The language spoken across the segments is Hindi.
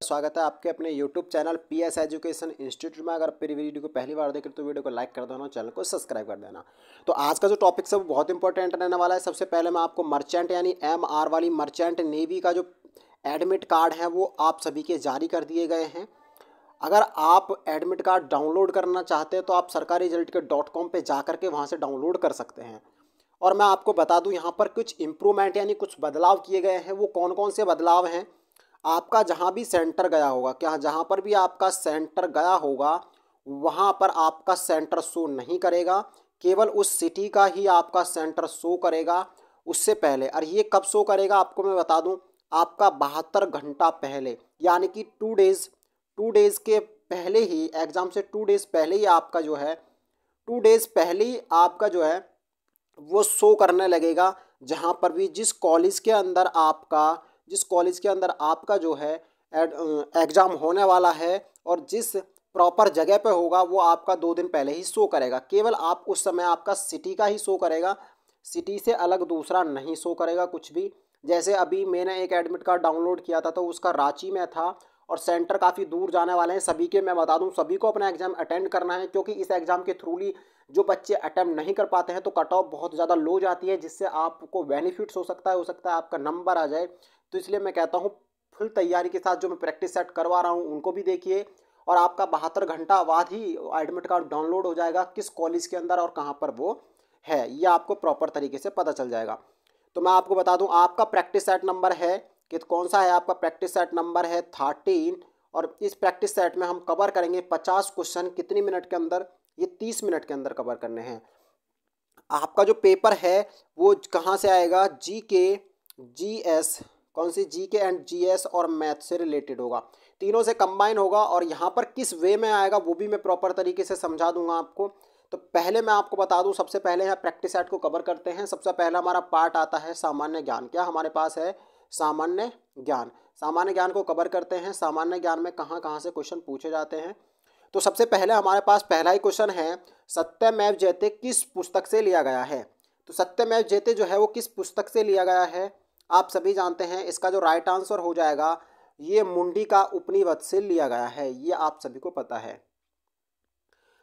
स्वागत है आपके अपने YouTube channel PS education institute में। अगर मेरी वीडियो को पहली बार देखें तो वीडियो को लाइक कर देना, चैनल को सब्सक्राइब कर देना। तो आज का जो टॉपिक है वो बहुत इंपॉर्टेंट रहने वाला है। सबसे पहले मैं आपको मर्चेंट यानी MR वाली मर्चेंट नेवी का जो एडमिट कार्ड है वो आप सभी के जारी कर दिए गए हैं। अगर आप एडमिट कार्ड डाउनलोड करना चाहते हैं तो आप सरकारी रिजल्ट के .com पे जा करके वहाँ से डाउनलोड कर सकते हैं। और मैं आपको बता दूं यहाँ पर कुछ इम्प्रूवमेंट यानी कुछ बदलाव किए गए हैं। वो कौन कौन से बदलाव हैं? आपका जहाँ भी सेंटर गया होगा, क्या जहाँ पर भी आपका सेंटर गया होगा वहाँ पर आपका सेंटर शो नहीं करेगा, केवल उस सिटी का ही आपका सेंटर शो करेगा उससे पहले। और ये कब शो करेगा आपको मैं बता दूं, आपका 72 घंटा पहले, यानी कि 2 डेज़ के पहले ही, एग्ज़ाम से 2 डेज़ पहले ही आपका जो है 2 डेज़ पहले ही आपका जो है वो शो करने लगेगा। जहाँ पर भी जिस कॉलेज के अंदर आपका जो है एग्ज़ाम होने वाला है और जिस प्रॉपर जगह पे होगा वो आपका 2 दिन पहले ही शो करेगा। केवल आप उस समय आपका सिटी का ही शो करेगा, सिटी से अलग दूसरा नहीं शो करेगा कुछ भी। जैसे अभी मैंने एक एडमिट कार्ड डाउनलोड किया था तो उसका रांची में था और सेंटर काफ़ी दूर जाने वाले हैं सभी के। मैं बता दूं सभी को अपना एग्ज़ाम अटेंड करना है, क्योंकि इस एग्ज़ाम के थ्रू जो बच्चे अटेम्प्ट नहीं कर पाते हैं तो कट ऑफ बहुत ज़्यादा लो जाती है, जिससे आपको बेनिफिट्स हो सकता है आपका नंबर आ जाए। तो इसलिए मैं कहता हूँ फुल तैयारी के साथ जो मैं प्रैक्टिस सेट करवा रहा हूँ उनको भी देखिए, और आपका 72 घंटा बाद ही एडमिट कार्ड डाउनलोड हो जाएगा किस कॉलेज के अंदर और कहाँ पर वो है, ये आपको प्रॉपर तरीके से पता चल जाएगा। तो मैं आपको बता दूं आपका प्रैक्टिस सेट नंबर है कि कौन सा है, आपका प्रैक्टिस सेट नंबर है 13। और इस प्रैक्टिस सेट में हम कवर करेंगे 50 क्वेश्चन। कितनी मिनट के अंदर? ये 30 मिनट के अंदर कवर करने हैं। आपका जो पेपर है वो कहाँ से आएगा? GS, कौन सी? GK एंड GS और मैथ से रिलेटेड होगा, तीनों से कंबाइन होगा। और यहाँ पर किस वे में आएगा वो भी मैं प्रॉपर तरीके से समझा दूंगा आपको। तो पहले मैं आपको बता दूं, सबसे पहले यहाँ प्रैक्टिस सेट को कवर करते हैं। सबसे पहला हमारा पार्ट आता है सामान्य ज्ञान। क्या हमारे पास है? सामान्य ज्ञान। सामान्य ज्ञान को कवर करते हैं। सामान्य ज्ञान में कहाँ कहाँ से क्वेश्चन पूछे जाते हैं। तो सबसे पहले हमारे पास पहला ही क्वेश्चन है, सत्यमेव जयते किस पुस्तक से लिया गया है? तो सत्यमेव जयते जो है वो किस पुस्तक से लिया गया है आप सभी जानते हैं। इसका जो राइट आंसर हो जाएगा ये मुंडी का उपनिषद से लिया गया है, ये आप सभी को पता है।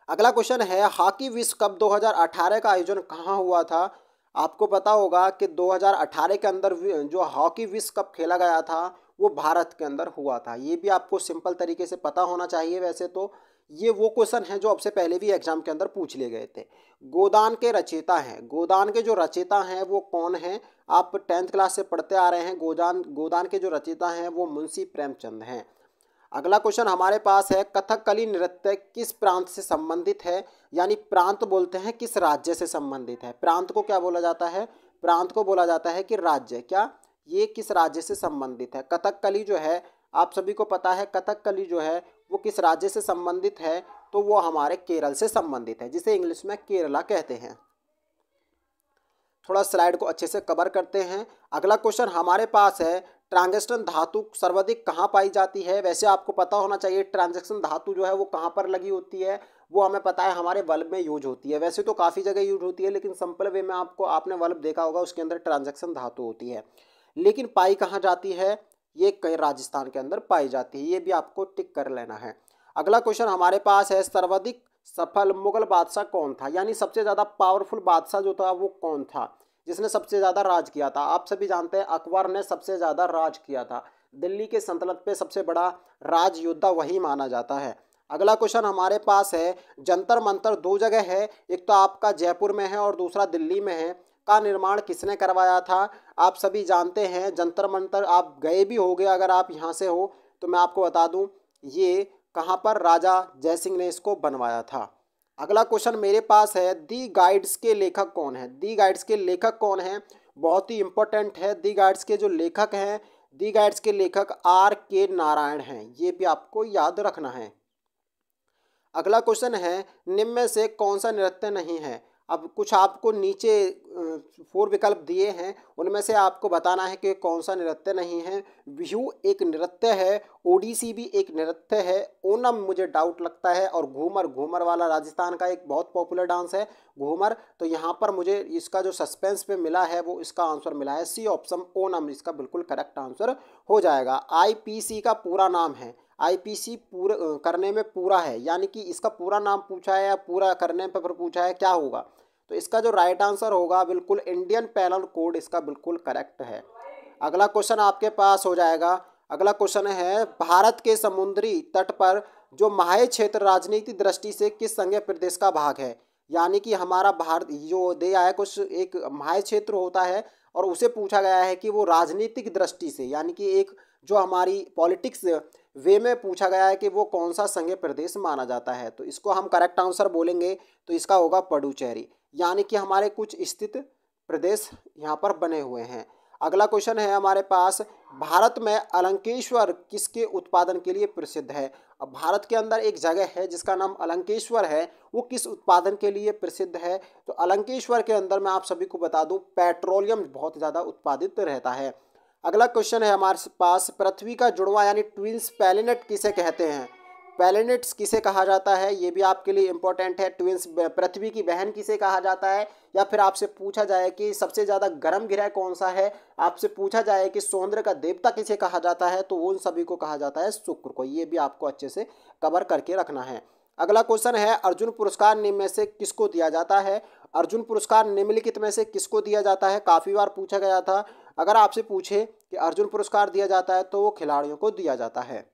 अगला क्वेश्चन है, हॉकी विश्व कप 2018 का आयोजन कहाँ हुआ था? आपको पता होगा कि 2018 के अंदर जो हॉकी विश्व कप खेला गया था वो भारत के अंदर हुआ था। ये भी आपको सिंपल तरीके से पता होना चाहिए। वैसे तो ये वो क्वेश्चन है जो अब से पहले भी एग्जाम के अंदर पूछ लिए गए थे। गोदान के रचयिता हैं, गोदान के जो रचयिता हैं वो कौन हैं? आप 10th क्लास से पढ़ते आ रहे हैं। गोदान के जो रचयिता हैं वो मुंशी प्रेमचंद हैं। अगला क्वेश्चन हमारे पास है, कथकली नृत्य किस प्रांत से संबंधित है? यानी प्रांत बोलते हैं किस राज्य से संबंधित है। प्रांत को क्या बोला जाता है? प्रांत को बोला जाता है कि राज्य। क्या ये किस राज्य से संबंधित है? कथकली जो है आप सभी को पता है, कथकली जो है वो किस राज्य से संबंधित है? तो वो हमारे केरल से संबंधित है, जिसे इंग्लिश में केरला कहते हैं। थोड़ा स्लाइड को अच्छे से कवर करते हैं। अगला क्वेश्चन हमारे पास है, ट्रांजैक्शन धातु सर्वाधिक कहाँ पाई जाती है? वैसे आपको पता होना चाहिए ट्रांजैक्शन धातु जो है वो कहाँ पर लगी होती है। वो हमें पता है हमारे बल्ब में यूज होती है। वैसे तो काफ़ी जगह यूज होती है, लेकिन सिंपल वे में आपने बल्ब देखा होगा उसके अंदर ट्रांजैक्शन धातु होती है। लेकिन पाई कहाँ जाती है? ये कहीं राजस्थान के अंदर पाई जाती है। ये भी आपको टिक कर लेना है। अगला क्वेश्चन हमारे पास है, सर्वाधिक सफल मुगल बादशाह कौन था? यानी सबसे ज़्यादा पावरफुल बादशाह जो था वो कौन था जिसने सबसे ज़्यादा राज किया था? आप सभी जानते हैं अकबर ने सबसे ज़्यादा राज किया था। दिल्ली के सल्तनत पे सबसे बड़ा राज योद्धा वही माना जाता है। अगला क्वेश्चन हमारे पास है, जंतर मंतर 2 जगह है, एक तो आपका जयपुर में है और दूसरा दिल्ली में है, का निर्माण किसने करवाया था? आप सभी जानते हैं जंतर मंतर, आप गए भी होंगे अगर आप यहाँ से हो तो मैं आपको बता दूँ ये कहाँ पर राजा जयसिंह ने इसको बनवाया था। अगला क्वेश्चन मेरे पास है, दी गाइड्स के लेखक कौन है? दी गाइड्स के लेखक कौन है? बहुत ही इंपॉर्टेंट है। दी गाइड्स के जो लेखक हैं, दी गाइड्स के लेखक R.K. नारायण हैं। ये भी आपको याद रखना है। अगला क्वेश्चन है, निम्न में से कौन सा नृत्य नहीं है? अब कुछ आपको नीचे 4 विकल्प दिए हैं उनमें से आपको बताना है कि कौन सा नृत्य नहीं है। बिहू एक नृत्य है, ओडिसी भी एक नृत्य है, ओनम मुझे डाउट लगता है, और घूमर, घूमर वाला राजस्थान का एक बहुत पॉपुलर डांस है घूमर। तो यहाँ पर मुझे इसका जो सस्पेंस पे मिला है वो इसका आंसर मिला है सी ऑप्शन ओनम, इसका बिल्कुल करेक्ट आंसर हो जाएगा। आईपीसी का पूरा नाम है, आईपीसी पूरा करने में पूरा है, यानी कि इसका पूरा नाम पूछा है या पूरा करने पर पूछा है, क्या होगा? तो इसका जो राइट आंसर होगा बिल्कुल इंडियन पैनल कोड, इसका बिल्कुल करेक्ट है। अगला क्वेश्चन आपके पास हो जाएगा। अगला क्वेश्चन है, भारत के समुद्री तट पर जो महाय क्षेत्र राजनीतिक दृष्टि से किस संघीय प्रदेश का भाग है? यानी कि हमारा भारत जो दिया है कुछ एक महाय क्षेत्र होता है और उसे पूछा गया है कि वो राजनीतिक दृष्टि से, यानी कि एक जो हमारी पॉलिटिक्स वे में पूछा गया है कि वो कौन सा संघीय प्रदेश माना जाता है। तो इसको हम करेक्ट आंसर बोलेंगे तो इसका होगा पुडुचेरी, यानी कि हमारे कुछ स्थित प्रदेश यहाँ पर बने हुए हैं। अगला क्वेश्चन है हमारे पास, भारत में अलंकेश्वर किसके उत्पादन के लिए प्रसिद्ध है? अब भारत के अंदर एक जगह है जिसका नाम अलंकेश्वर है, वो किस उत्पादन के लिए प्रसिद्ध है? तो अलंकेश्वर के अंदर मैं आप सभी को बता दूं पेट्रोलियम बहुत ज़्यादा उत्पादित रहता है। अगला क्वेश्चन है हमारे पास, पृथ्वी का जुड़वा यानी ट्विंस प्लैनेट किसे कहते हैं? प्लैनेट्स किसे कहा जाता है, ये भी आपके लिए इंपॉर्टेंट है। ट्विंस पृथ्वी की बहन किसे कहा जाता है? या फिर आपसे पूछा जाए कि सबसे ज़्यादा गर्म ग्रह कौन सा है, आपसे पूछा जाए कि सौंदर्य का देवता किसे कहा जाता है, तो उन सभी को कहा जाता है शुक्र को। ये भी आपको अच्छे से कवर करके रखना है। अगला क्वेश्चन है, अर्जुन पुरस्कार निम्न में से किसको दिया जाता है? अर्जुन पुरस्कार निम्नलिखित में से किसको दिया जाता है? काफ़ी बार पूछा गया था। अगर आपसे पूछे कि अर्जुन पुरस्कार दिया जाता है तो वो खिलाड़ियों को दिया जाता है।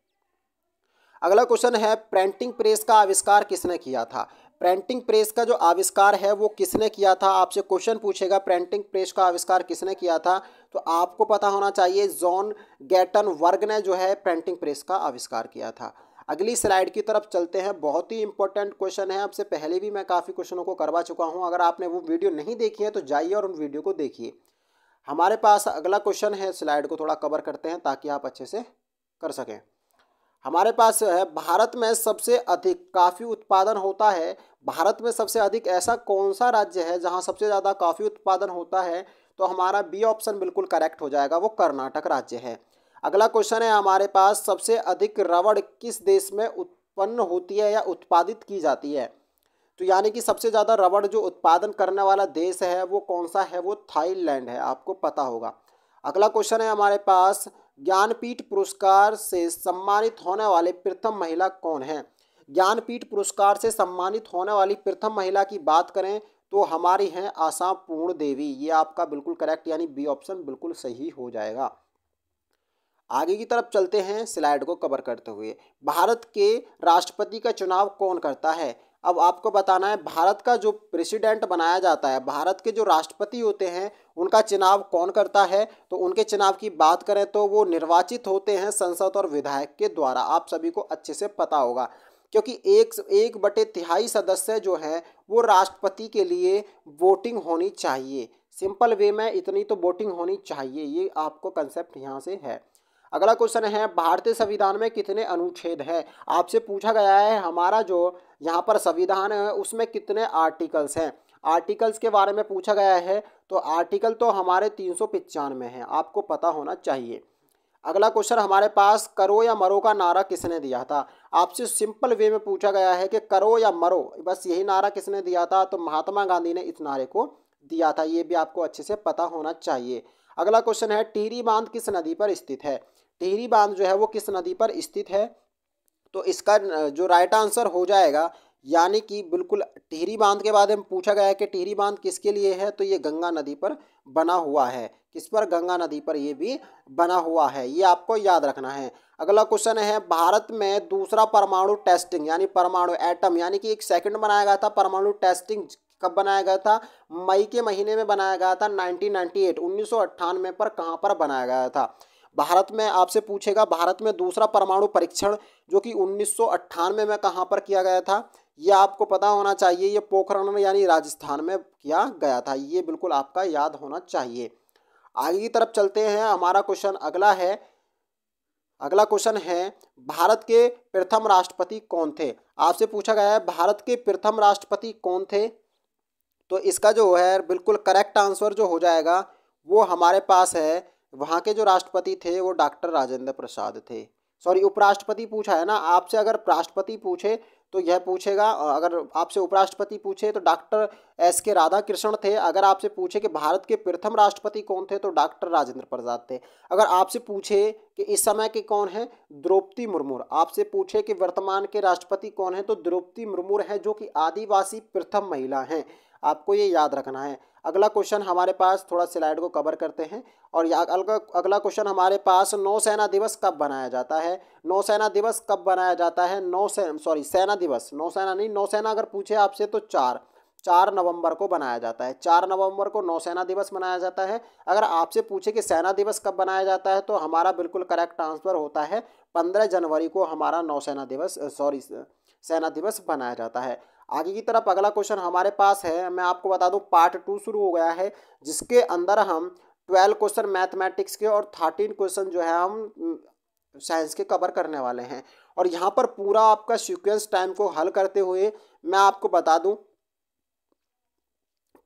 अगला क्वेश्चन है, प्रिंटिंग प्रेस का आविष्कार किसने किया था? प्रिंटिंग प्रेस का जो आविष्कार है वो किसने किया था? आपसे क्वेश्चन पूछेगा प्रिंटिंग प्रेस का आविष्कार किसने किया था, तो आपको पता होना चाहिए जॉन गैटनबर्ग ने जो है प्रिंटिंग प्रेस का आविष्कार किया था। अगली स्लाइड की तरफ चलते हैं। बहुत ही इंपॉर्टेंट क्वेश्चन है, आपसे पहले भी मैं काफ़ी क्वेश्चनों को करवा चुका हूँ। अगर आपने वो वीडियो नहीं देखी है तो जाइए और उन वीडियो को देखिए। हमारे पास अगला क्वेश्चन है, स्लाइड को थोड़ा कवर करते हैं ताकि आप अच्छे से कर सकें। हमारे पास है, भारत में सबसे अधिक कॉफ़ी उत्पादन होता है। भारत में सबसे अधिक ऐसा कौन सा राज्य है जहां सबसे ज़्यादा कॉफ़ी उत्पादन होता है? तो हमारा बी ऑप्शन बिल्कुल करेक्ट हो जाएगा, वो कर्नाटक राज्य है। अगला क्वेश्चन है हमारे पास, सबसे अधिक रबड़ किस देश में उत्पन्न होती है या उत्पादित की जाती है? तो यानी कि सबसे ज़्यादा रबड़ जो उत्पादन करने वाला देश है वो कौन सा है? वो थाईलैंड है, आपको पता होगा। अगला क्वेश्चन है हमारे पास, ज्ञानपीठ पुरस्कार से सम्मानित होने वाले प्रथम महिला कौन है? ज्ञानपीठ पुरस्कार से सम्मानित होने वाली प्रथम महिला की बात करें तो हमारी हैं आशा पूर्ण देवी। ये आपका बिल्कुल करेक्ट, यानी बी ऑप्शन बिल्कुल सही हो जाएगा। आगे की तरफ चलते हैं स्लाइड को कवर करते हुए। भारत के राष्ट्रपति का चुनाव कौन करता है? अब आपको बताना है, भारत का जो प्रेसिडेंट बनाया जाता है, भारत के जो राष्ट्रपति होते हैं उनका चुनाव कौन करता है? तो उनके चुनाव की बात करें तो वो निर्वाचित होते हैं संसद और विधायक के द्वारा। आप सभी को अच्छे से पता होगा, क्योंकि 1/3 सदस्य जो हैं वो राष्ट्रपति के लिए वोटिंग होनी चाहिए। सिंपल वे में इतनी तो वोटिंग होनी चाहिए, ये आपको कंसेप्ट यहाँ से है। अगला क्वेश्चन है, भारतीय संविधान में कितने अनुच्छेद हैं? आपसे पूछा गया है हमारा जो यहाँ पर संविधान है उसमें कितने आर्टिकल्स हैं, आर्टिकल्स के बारे में पूछा गया है। तो आर्टिकल तो हमारे 395 हैं, आपको पता होना चाहिए। अगला क्वेश्चन हमारे पास, करो या मरो का नारा किसने दिया था? आपसे सिंपल वे में पूछा गया है कि करो या मरो, बस यही नारा किसने दिया था? तो महात्मा गांधी ने इस नारे को दिया था, ये भी आपको अच्छे से पता होना चाहिए। अगला क्वेश्चन है, टिहरी बांध किस नदी पर स्थित है? टिहरी बांध जो है वो किस नदी पर स्थित है? तो इसका जो राइट आंसर हो जाएगा, यानी कि बिल्कुल टिहरी बांध के बारे में पूछा गया है कि टिहरी बांध किसके लिए है, तो ये गंगा नदी पर बना हुआ है। किस पर? गंगा नदी पर ये भी बना हुआ है, ये आपको याद रखना है। अगला क्वेश्चन है, भारत में दूसरा परमाणु टेस्टिंग यानी परमाणु एटम यानी कि एक सेकंड बनाया गया था, परमाणु टेस्टिंग कब बनाया गया था? मई के महीने में बनाया गया था 1998 1998 पर। कहाँ पर बनाया गया था? भारत में। आपसे पूछेगा भारत में दूसरा परमाणु परीक्षण जो कि 1998 में कहाँ पर किया गया था, ये आपको पता होना चाहिए। ये पोखरण यानी राजस्थान में किया गया था, ये बिल्कुल आपका याद होना चाहिए। आगे की तरफ चलते हैं। हमारा क्वेश्चन अगला क्वेश्चन है, भारत के प्रथम राष्ट्रपति कौन थे? आपसे पूछा गया है भारत के प्रथम राष्ट्रपति कौन थे? तो इसका जो है बिल्कुल करेक्ट आंसर जो हो जाएगा वो हमारे पास है, वहाँ के जो राष्ट्रपति थे वो डॉक्टर राजेंद्र प्रसाद थे। सॉरी, उपराष्ट्रपति पूछा है ना आपसे। अगर राष्ट्रपति पूछे तो यह पूछेगा, अगर आपसे उपराष्ट्रपति पूछे तो डॉक्टर एस के राधा कृष्ण थे। अगर आपसे पूछे कि भारत के प्रथम राष्ट्रपति कौन थे तो डॉक्टर राजेंद्र प्रसाद थे। अगर आपसे पूछे कि इस समय के कौन है, द्रौपदी मुर्मू। आपसे पूछे कि वर्तमान के राष्ट्रपति कौन है तो द्रौपदी मुर्मू है, जो कि आदिवासी प्रथम महिला हैं। आपको ये याद रखना है। अगला क्वेश्चन हमारे पास, थोड़ा स्लाइड को कवर करते हैं। और अगला क्वेश्चन हमारे पास, नौसेना दिवस कब बनाया जाता है? नौसेना दिवस कब बनाया जाता है? सेना दिवस, नौसेना नहीं, नौसेना अगर पूछे आपसे तो 4 नवंबर को बनाया जाता है। 4 नवंबर को नौसेना दिवस मनाया जाता है। अगर आपसे पूछे कि सेना दिवस कब बनाया जाता है तो हमारा बिल्कुल करेक्ट आंसर होता है 15 जनवरी को हमारा सेना दिवस बनाया जाता है। आगे की तरफ अगला क्वेश्चन हमारे पास है, मैं आपको बता दूं पार्ट 2 शुरू हो गया है, जिसके अंदर हम 12 क्वेश्चन मैथमेटिक्स के और 13 क्वेश्चन जो है हम साइंस के कवर करने वाले हैं। और यहाँ पर पूरा आपका सीक्वेंस टाइम को हल करते हुए मैं आपको बता दूं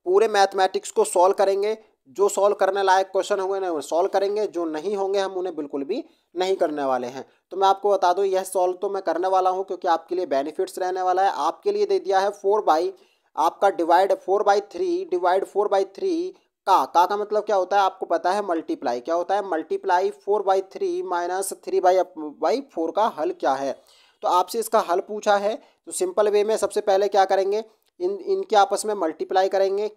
पूरे मैथमेटिक्स को सॉल्व करेंगे। जो सॉल्व करने लायक क्वेश्चन होंगे ना वो सॉल्व करेंगे, जो नहीं होंगे हम उन्हें बिल्कुल भी नहीं करने वाले हैं। तो मैं आपको बता दूं यह सॉल्व तो मैं करने वाला हूं क्योंकि आपके लिए बेनिफिट्स रहने वाला है। आपके लिए दे दिया है 4/, आपका डिवाइड 4/3 डिवाइड 4/3 का मतलब क्या होता है आपको पता है, मल्टीप्लाई। क्या होता है? मल्टीप्लाई 4/3 माइनस 3/4 का हल क्या है? तो आपसे इसका हल पूछा है तो सिंपल वे में सबसे पहले क्या करेंगे, इनके आपस में मल्टीप्लाई करेंगे।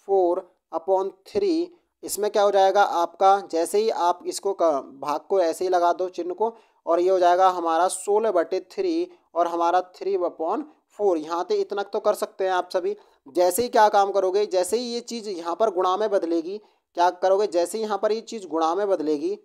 4/3 इसमें क्या हो जाएगा आपका, जैसे ही आप इसको भाग को ऐसे ही लगा दो चिन्ह को, और ये हो जाएगा हमारा 16/3 और हमारा 3/4। यहाँ पे इतना तो कर सकते हैं आप सभी। जैसे ही क्या काम करोगे, जैसे ही ये चीज़ यहाँ पर गुणा में बदलेगी, क्या करोगे, जैसे ही यहाँ पर ये चीज़ गुणा में बदलेगी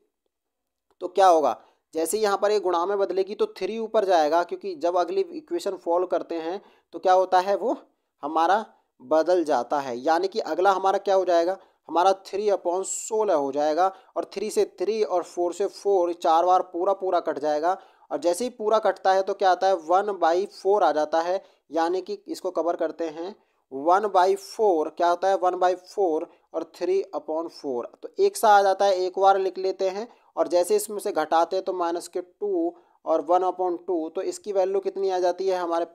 तो क्या होगा, जैसे ही यहाँ पर ये गुणा में बदलेगी तो 3 ऊपर जाएगा, क्योंकि जब अगली इक्वेशन फॉलो करते हैं तो क्या होता है वो हमारा बदल जाता है। यानी कि अगला हमारा क्या हो जाएगा, हमारा 3/16 हो जाएगा। और 3 से 3 और 4 से 4, 4 बार पूरा पूरा कट जाएगा। और जैसे ही पूरा कटता है तो क्या आता है 1/4 आ जाता है। यानी कि इसको कवर करते हैं 1/4 क्या होता है 1/4 और 3/4, तो एक सा आ जाता है, एक बार लिख लेते हैं। और जैसे इसमें से घटाते हैं तो -2 और 1/2, तो इसकी वैल्यू कितनी आ जाती है हमारे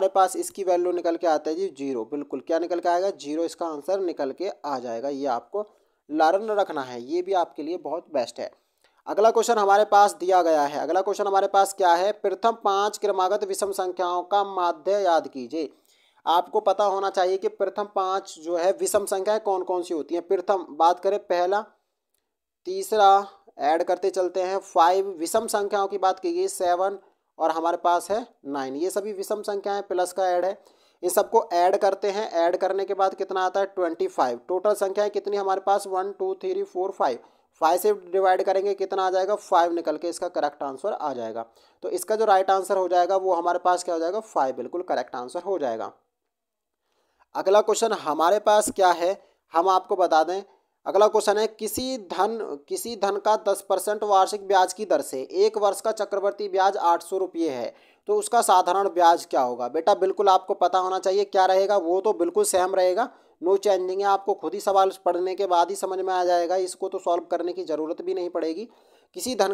पास इसकी वैल्यू निकल के आता है जी 0। बिल्कुल क्या निकल के आएगा 0, इसका आंसर निकल के आ जाएगा। ये आपको लर्न रखना है, ये भी आपके लिए बहुत बेस्ट है। अगला क्वेश्चन हमारे पास दिया गया है। अगला क्वेश्चन हमारे पास क्या है, प्रथम 5 क्रमागत विषम संख्याओं का माध्य याद कीजिए। आपको पता होना चाहिए कि प्रथम 5 जो है विषम संख्याएं कौन कौन सी होती हैं। प्रथम बात करें पहला, तीसरा, ऐड करते चलते हैं 5, विषम संख्याओं की बात की गई 7 और हमारे पास है 9। ये सभी विषम संख्याएं, प्लस का ऐड है। इन सबको ऐड करते हैं, ऐड करने के बाद कितना आता है 25। टोटल संख्याएं कितनी हमारे पास 1 2 3 4 5। 5 से डिवाइड करेंगे कितना आ जाएगा 5 निकल के इसका करेक्ट आंसर आ जाएगा। तो इसका जो राइट आंसर हो जाएगा वो हमारे पास क्या हो जाएगा 5, बिल्कुल करेक्ट आंसर हो जाएगा। अगला क्वेश्चन हमारे पास क्या है, हम आपको बता दें। अगला क्वेश्चन है, किसी धन का 10% वार्षिक ब्याज की दर से 1 वर्ष का चक्रवृद्धि ब्याज 800 रुपये है, तो उसका साधारण ब्याज क्या होगा? बेटा बिल्कुल आपको पता होना चाहिए क्या रहेगा, वो तो बिल्कुल सेम रहेगा, नो चेंजिंग है। आपको खुद ही सवाल पढ़ने के बाद ही समझ में आ जाएगा, इसको तो सॉल्व करने की ज़रूरत भी नहीं पड़ेगी। किसी धन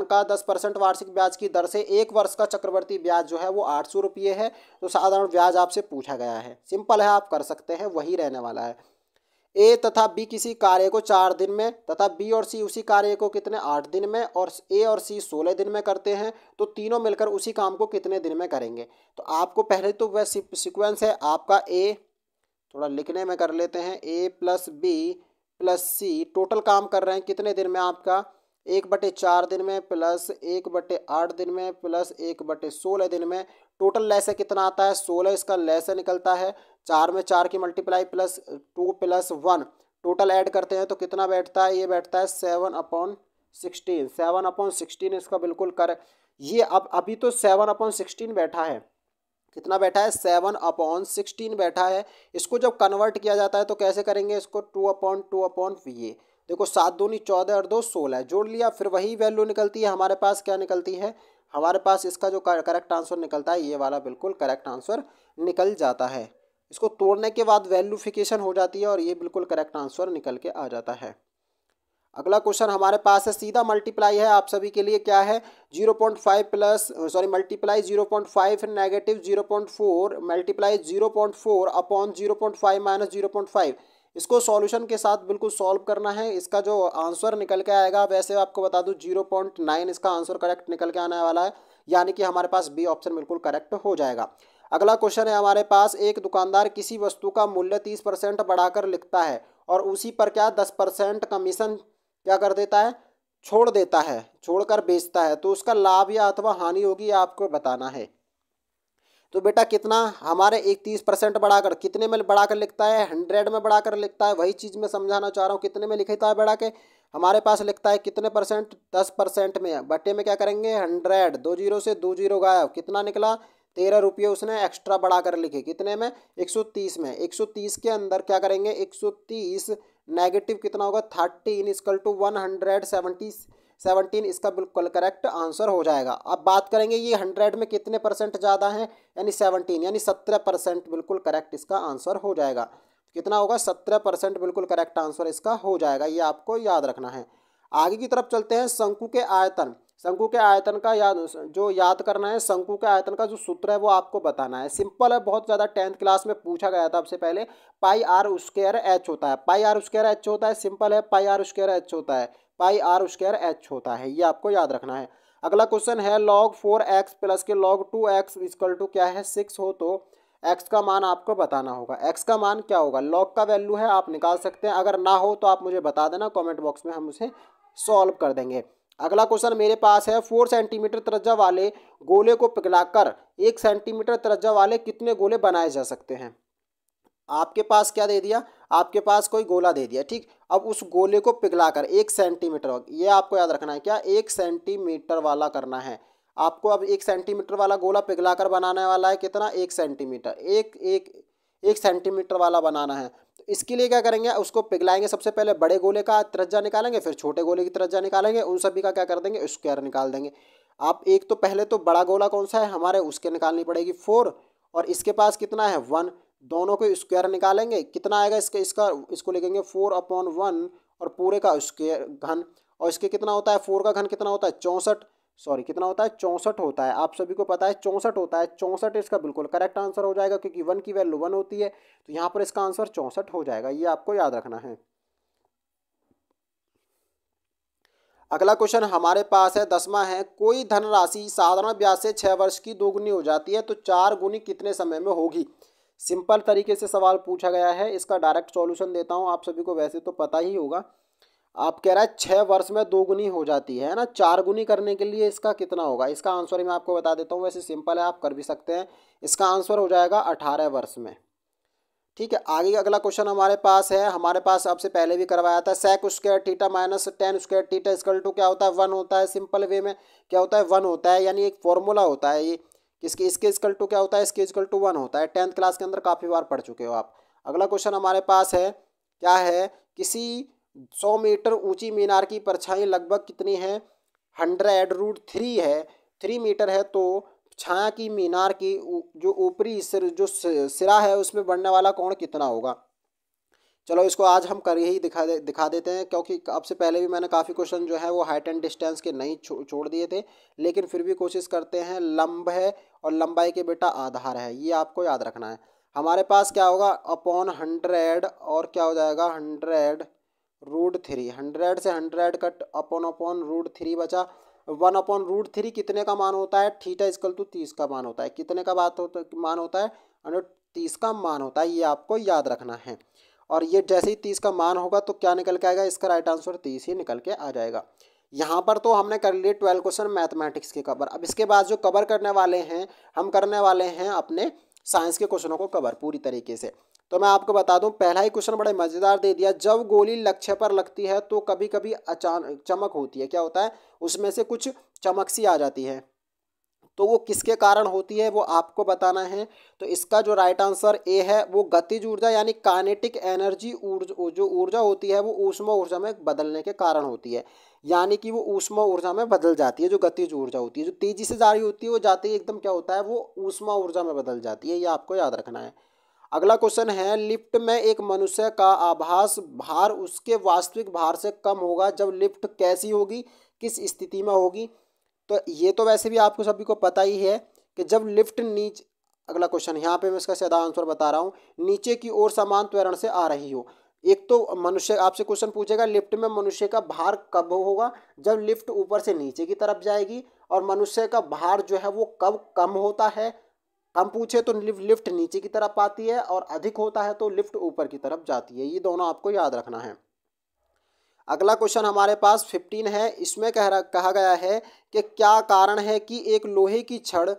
का 10% वार्षिक ब्याज की दर से 1 वर्ष का चक्रवृद्धि ब्याज जो है वो 800 रुपये है, तो साधारण ब्याज आपसे पूछा गया है। सिंपल है, आप कर सकते हैं, वही रहने वाला है। ए तथा बी किसी कार्य को 4 दिन में तथा बी और सी उसी कार्य को कितने 8 दिन में, और ए और सी 16 दिन में करते हैं, तो तीनों मिलकर उसी काम को कितने दिन में करेंगे? तो आपको पहले तो वह सीक्वेंस है आपका, ए थोड़ा लिखने में कर लेते हैं, ए प्लस बी प्लस सी, टोटल काम कर रहे हैं कितने दिन में आपका 1/4 दिन में प्लस 1/8 दिन में प्लस 1/16 दिन में। टोटल लैसे कितना आता है 16, इसका लैसे निकलता है 4 में 4 की multiply plus 2 plus 1, total add करते हैं तो कितना बैठता है, ये बैठता है 7/16। 7/16 इसका बिल्कुल करेक्ट। ये अब अभी तो 7/16 बैठा है, कितना बैठा है 7/16 बैठा है। इसको जब कन्वर्ट किया जाता है तो कैसे करेंगे इसको 2/2 ये देखो 7 दूनी 14 और 2 16 जोड़ लिया, फिर वही वैल्यू निकलती है हमारे पास। क्या निकलती है हमारे पास, इसका जो करेक्ट आंसर निकलता है ये वाला बिल्कुल करेक्ट आंसर निकल जाता है। इसको तोड़ने के बाद वैल्यूफिकेशन हो जाती है और ये बिल्कुल करेक्ट आंसर निकल के आ जाता है। अगला क्वेश्चन हमारे पास है, सीधा मल्टीप्लाई है आप सभी के लिए, क्या है 0.5 plus multiply 0.5 negative 0.4 multiply 0.4 upon 0.5 minus 0.5। इसको सॉल्यूशन के साथ बिल्कुल सॉल्व करना है। इसका जो आंसर निकल के आएगा, वैसे आपको बता दूं 0.9 इसका आंसर करेक्ट निकल के आने वाला है, यानी कि हमारे पास बी ऑप्शन बिल्कुल करेक्ट हो जाएगा। अगला क्वेश्चन है हमारे पास, एक दुकानदार किसी वस्तु का मूल्य 30% बढ़ाकर लिखता है और उसी पर क्या 10% कमीशन क्या कर देता है, छोड़ देता है, छोड़कर बेचता है, तो उसका लाभ या अथवा हानि होगी आपको बताना है। तो बेटा कितना, हमारे एक 30% बढ़ाकर कितने में बढ़ाकर लिखता है, 100 में बढ़ाकर लिखता है। वही चीज़ मैं समझाना चाह रहा हूँ, कितने में लिखता है बढ़ा के, हमारे पास लिखता है कितने परसेंट, 10% में, बटे में क्या करेंगे 100, 2 जीरो से 2 जीरो गायब, कितना निकला 13 रुपये उसने एक्स्ट्रा बढ़ा कर लिखे, कितने में 130 में। 130 के अंदर क्या करेंगे, 130 नेगेटिव कितना होगा 13 इक्वल टू 117 इसका बिल्कुल करेक्ट आंसर हो जाएगा। अब बात करेंगे ये 100 में कितने परसेंट ज़्यादा है, यानी 17 यानी 17% बिल्कुल करेक्ट इसका आंसर हो जाएगा। कितना होगा 17% बिल्कुल करेक्ट आंसर इसका हो जाएगा, ये आपको याद रखना है। आगे की तरफ चलते हैं, शंकु के आयतन। शंकु के आयतन का याद करना है, शंकु के आयतन का जो सूत्र है वो आपको बताना है। सिंपल है, बहुत ज़्यादा 10th क्लास में पूछा गया था आपसे पहले। पाई आर स्क्वायर एच होता है, पाई आर स्क्वायर एच होता है, सिंपल है, पाई आर स्क्वायर एच होता है, पाई आर स्क्वायर एच होता है, ये आपको याद रखना है। अगला क्वेश्चन है, log 4x प्लस के log 2x इक्वल टू क्या है 6 हो, तो x का मान आपको बताना होगा। x का मान क्या होगा, log का वैल्यू है, आप निकाल सकते हैं, अगर ना हो तो आप मुझे बता देना कमेंट बॉक्स में, हम उसे सॉल्व कर देंगे। अगला क्वेश्चन मेरे पास है, 4 सेंटीमीटर त्रिज्या वाले गोले को पिघलाकर 1 सेंटीमीटर त्रिज्या वाले कितने गोले बनाए जा सकते हैं। आपके पास क्या दे दिया, आपके पास कोई गोला दे दिया, ठीक। अब उस गोले को पिघलाकर 1 सेंटीमीटर, ये आपको याद रखना है, क्या 1 सेंटीमीटर वाला करना है आपको। अब 1 सेंटीमीटर वाला गोला पिघलाकर बनाने वाला है कितना, 1 सेंटीमीटर, एक सेंटीमीटर वाला बनाना है। तो इसके लिए क्या करेंगे, उसको पिघलाएंगे, सबसे पहले बड़े गोले का त्रिज्या निकालेंगे, फिर छोटे गोले की त्रिज्या निकालेंगे, उन सभी का क्या कर देंगे स्क्वायर निकाल देंगे। आप एक तो पहले तो बड़ा गोला कौन सा है हमारे, उसके निकालनी पड़ेगी 4, और इसके पास कितना है 1, दोनों को स्क्वायर निकालेंगे, कितना आएगा इसको लिखेंगे 4/1 और पूरे का स्क्वायर घन, और इसके कितना होता है 4 का घन कितना होता है 64, कितना होता है 64 होता है, आप सभी को पता है 64 होता है। 64 इसका बिल्कुल करेक्ट आंसर हो जाएगा, क्योंकि 1 की वैल्यू 1 होती है, तो यहाँ पर इसका आंसर 64 हो जाएगा, ये आपको याद रखना है। अगला क्वेश्चन हमारे पास है 10वां है, कोई धनराशि साधारण ब्याज से 6 वर्ष की दोगुनी हो जाती है, तो 4 गुनी कितने समय में होगी। सिंपल तरीके से सवाल पूछा गया है, इसका डायरेक्ट सॉल्यूशन देता हूँ, आप सभी को वैसे तो पता ही होगा। आप कह रहा है 6 वर्ष में 2 गुनी हो जाती है ना, 4 गुनी करने के लिए इसका कितना होगा, इसका आंसर मैं आपको बता देता हूँ, वैसे सिंपल है आप कर भी सकते हैं। इसका आंसर हो जाएगा 18 वर्ष में, ठीक है। आगे अगला क्वेश्चन हमारे पास है, हमारे पास आपसे पहले भी करवाया था, sec square theta minus tan square theta equal to क्या होता है 1 होता है। सिंपल वे में क्या होता है 1 होता है, यानी एक फॉर्मूला होता है ये, इसके इक्वल टू क्या होता है, इसके इक्वल टू 1 होता है। 10th क्लास के अंदर काफ़ी बार पढ़ चुके हो आप। अगला क्वेश्चन हमारे पास है, क्या है, किसी 100 मीटर ऊंची मीनार की परछाई लगभग कितनी है, 100√3 है, 3 मीटर है, तो छाया की मीनार की जो ऊपरी सिरा है उसमें बढ़ने वाला कोण कितना होगा। चलो इसको आज हम कर ही दिखा देते हैं, क्योंकि आपसे पहले भी मैंने काफ़ी क्वेश्चन जो है वो हाइट एंड डिस्टेंस के नहीं छोड़ दिए थे, लेकिन फिर भी कोशिश करते हैं। लंब है और लंबाई के बेटा आधार है, ये आपको याद रखना है। हमारे पास क्या होगा अपॉन 100 और क्या हो जाएगा 100√3, 100 से 100 कट अपॉन √3 बचा 1/√3 कितने का मान होता है, थीटा इक्वल टू 30 का मान होता है, कितने का मान होता है 30 का मान होता है, ये आपको याद रखना है। और ये जैसे ही 30 का मान होगा तो क्या निकल के आएगा, इसका राइट आंसर 30 ही निकल के आ जाएगा। यहाँ पर तो हमने कर लिए 12 क्वेश्चन मैथमेटिक्स के कवर। अब इसके बाद जो कवर करने वाले हैं, हम करने वाले हैं अपने साइंस के क्वेश्चनों को कवर पूरी तरीके से। तो मैं आपको बता दूं, पहला ही क्वेश्चन बड़े मज़ेदार दे दिया, जब गोली लक्ष्य पर लगती है तो कभी कभी अचानक चमक होती है, क्या होता है उसमें से कुछ चमक सी आ जाती है, तो वो किसके कारण होती है वो आपको बताना है। तो इसका जो राइट आंसर ए है, वो गतिज ऊर्जा यानी काइनेटिक एनर्जी जो ऊर्जा होती है वो ऊष्मा ऊर्जा में बदलने के कारण होती है, यानी कि वो ऊष्मा ऊर्जा में बदल जाती है। जो गतिज ऊर्जा होती है, जो तेजी से जारी होती है, वो जाते ही एकदम क्या होता है वो ऊष्मा ऊर्जा में बदल जाती है, ये आपको याद रखना है। अगला क्वेश्चन है, लिफ्ट में एक मनुष्य का आभास भार उसके वास्तविक भार से कम होगा जब लिफ्ट कैसी होगी, किस स्थिति में होगी। तो ये तो वैसे भी आपको सभी को पता ही है कि जब लिफ्ट नीचे, अगला क्वेश्चन यहाँ पे मैं इसका सीधा आंसर बता रहा हूँ, नीचे की ओर समान त्वरण से आ रही हो। एक तो मनुष्य आपसे क्वेश्चन पूछेगा लिफ्ट में मनुष्य का भार कब होगा, जब लिफ्ट ऊपर से नीचे की तरफ जाएगी, और मनुष्य का भार जो है वो कब कम होता है। कम पूछे तो लिफ्ट नीचे की तरफ आती है, और अधिक होता है तो लिफ्ट ऊपर की तरफ जाती है। ये दोनों आपको याद रखना है। अगला क्वेश्चन हमारे पास 15 है। इसमें कहा गया है कि क्या कारण है कि एक लोहे की छड़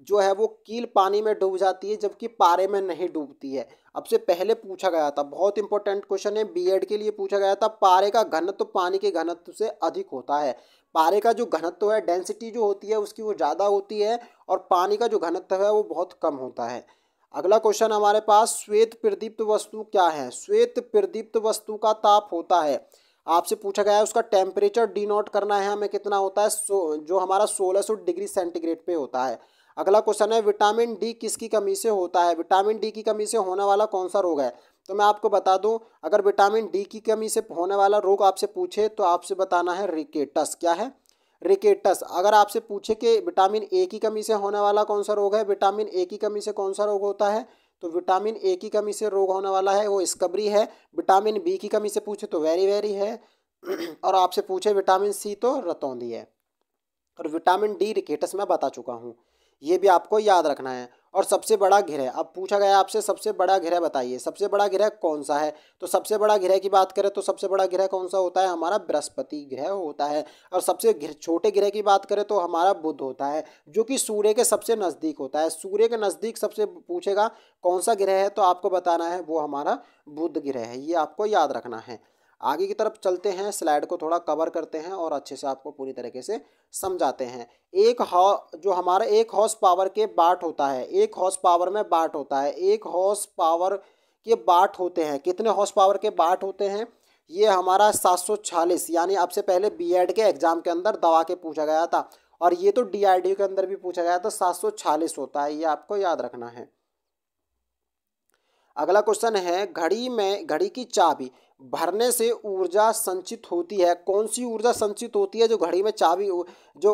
जो है वो कील पानी में डूब जाती है जबकि पारे में नहीं डूबती है। अब से पहले पूछा गया था, बहुत इंपॉर्टेंट क्वेश्चन है, बीएड के लिए पूछा गया था। पारे का घनत्व पानी के घनत्व से अधिक होता है। पारे का जो घनत्व है, डेंसिटी जो होती है उसकी वो ज़्यादा होती है, और पानी का जो घनत्व है वो बहुत कम होता है। अगला क्वेश्चन हमारे पास, श्वेत प्रदीप्त वस्तु क्या है। श्वेत प्रदीप्त वस्तु का ताप होता है, आपसे पूछा गया है उसका टेम्परेचर डिनोट करना है हमें, कितना होता है, जो हमारा 1600 डिग्री सेंटीग्रेड पे होता है। अगला क्वेश्चन है, विटामिन डी किसकी कमी से होता है। विटामिन डी की कमी से होने वाला कौन सा रोग है। तो मैं आपको बता दूं, अगर विटामिन डी की कमी से होने वाला रोग आपसे पूछे तो आपसे बताना है रिकेटस। क्या है, रिकेटस। अगर आपसे पूछे कि विटामिन ए की कमी से होने वाला कौन सा रोग है, विटामिन ए की कमी से कौन सा रोग होता है, तो विटामिन ए की कमी से रोग होने वाला है वो स्कब्री है। विटामिन बी की कमी से पूछे तो वेरी वेरी है। और आपसे पूछे विटामिन सी तो रतौंधी है। और विटामिन डी रिकेटस मैं बता चुका हूँ, ये भी आपको याद रखना है। और सबसे बड़ा ग्रह, अब पूछा गया आपसे सबसे बड़ा ग्रह बताइए, सबसे बड़ा ग्रह कौन सा है। तो सबसे बड़ा ग्रह की बात करें तो सबसे बड़ा ग्रह कौन सा होता है, हमारा बृहस्पति ग्रह होता है। और सबसे छोटे ग्रह की बात करें तो हमारा बुध होता है, जो कि सूर्य के सबसे नज़दीक होता है। सूर्य के नज़दीक सबसे पूछेगा कौन सा ग्रह है तो आपको बताना है वो हमारा बुध ग्रह है। ये आपको याद रखना है। आगे की तरफ चलते हैं, स्लाइड को थोड़ा कवर करते हैं और अच्छे से आपको पूरी तरीके से समझाते हैं। जो हमारा 1 हॉर्स पावर के वाट होता है, 1 हॉर्स पावर में वाट होता है, 1 हॉर्स पावर के वाट होते हैं। कितने हॉर्स पावर के वाट होते हैं, ये हमारा 746, यानी आपसे पहले बीएड के एग्जाम के अंदर दवा के पूछा गया था, और ये तो डीआरडीओ के अंदर भी पूछा गया था, 746 होता है। ये आपको याद रखना है। अगला क्वेश्चन है, घड़ी की चाबी भरने से ऊर्जा संचित होती है। कौन सी ऊर्जा संचित होती है, जो घड़ी में चाबी जो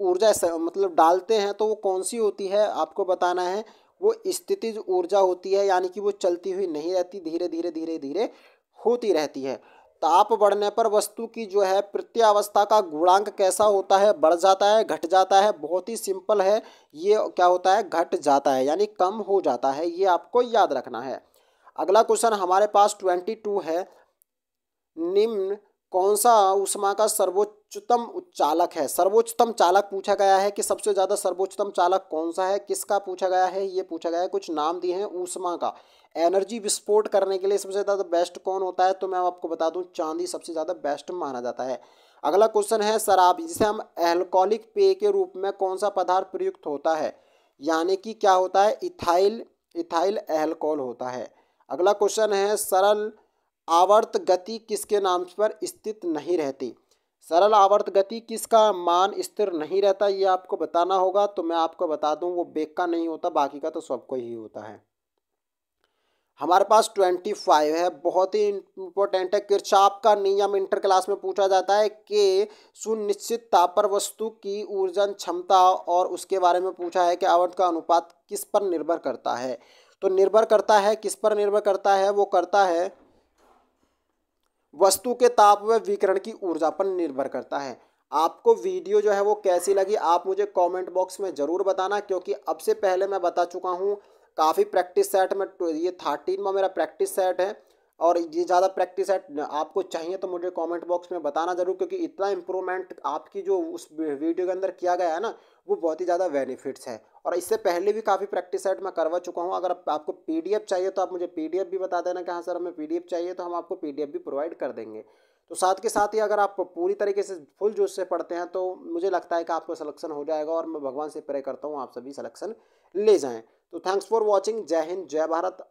ऊर्जा मतलब डालते हैं तो वो कौन सी होती है, आपको बताना है। वो स्थितिज ऊर्जा होती है, यानी कि वो चलती हुई नहीं रहती, धीरे धीरे धीरे धीरे होती रहती है। ताप बढ़ने पर वस्तु की जो है प्रत्यावस्था का गुणांक कैसा होता है, बढ़ जाता है, घट जाता है। बहुत ही सिंपल है, ये क्या होता है, घट जाता है, यानी कम हो जाता है। ये आपको याद रखना है। अगला क्वेश्चन हमारे पास 22 है, निम्न कौन सा ऊष्मा का सर्वोच्चतम चालक है। सर्वोच्चतम चालक पूछा गया है कि सबसे ज़्यादा सर्वोच्चतम चालक कौन सा है, किसका पूछा गया है, ये पूछा गया है। कुछ नाम दिए हैं ऊष्मा का। एनर्जी विस्फोट करने के लिए सबसे ज़्यादा बेस्ट कौन होता है, तो मैं आपको बता दूं चांदी सबसे ज़्यादा बेस्ट माना जाता है। अगला क्वेश्चन है, शराब जिसे हम एल्कोहलिक पेय के रूप में कौन सा पदार्थ प्रयुक्त होता है, यानी कि क्या होता है, इथाइल एल्कोहल होता है। अगला क्वेश्चन है, सरल आवर्त गति किसके नाम पर स्थित नहीं रहती। सरल आवर्त गति किसका मान स्थिर नहीं रहता, ये आपको बताना होगा। तो मैं आपको बता दूं वो बेग का नहीं होता, बाकी का तो सबको ही होता है। हमारे पास 25 है, बहुत ही इंपॉर्टेंट है। किरचॉफ का नियम इंटर क्लास में पूछा जाता है कि सुनिश्चित ताप पर वस्तु की ऊर्जन क्षमता, और उसके बारे में पूछा है कि आवर्त का अनुपात किस पर निर्भर करता है। तो निर्भर करता है, किस पर निर्भर करता है, वो करता है वस्तु के ताप व विकिरण की ऊर्जा पर निर्भर करता है। आपको वीडियो जो है वो कैसी लगी आप मुझे कमेंट बॉक्स में ज़रूर बताना, क्योंकि अब से पहले मैं बता चुका हूँ काफ़ी प्रैक्टिस सेट में, ये 13 में मेरा प्रैक्टिस सेट है, और ये ज़्यादा प्रैक्टिस सेट आपको चाहिए तो मुझे कमेंट बॉक्स में बताना ज़रूर, क्योंकि इतना इम्प्रूवमेंट आपकी जो उस वीडियो के अंदर किया गया है ना, वो बहुत ही ज़्यादा बेनिफिट्स है। और इससे पहले भी काफ़ी प्रैक्टिस सेट मैं करवा चुका हूँ। अगर आपको पीडीएफ चाहिए तो आप मुझे पीडीएफ भी बता देना कि हाँ सर हमें पीडीएफ चाहिए, तो हम आपको पीडीएफ भी प्रोवाइड कर देंगे। तो साथ के साथ ही अगर आप पूरी तरीके से फुल जोश से पढ़ते हैं तो मुझे लगता है कि आपको सिलेक्शन हो जाएगा, और मैं भगवान से प्रे करता हूँ आप सभी सिलेक्शन ले जाएँ। तो थैंक्स फॉर वॉचिंग। जय हिंद, जय भारत।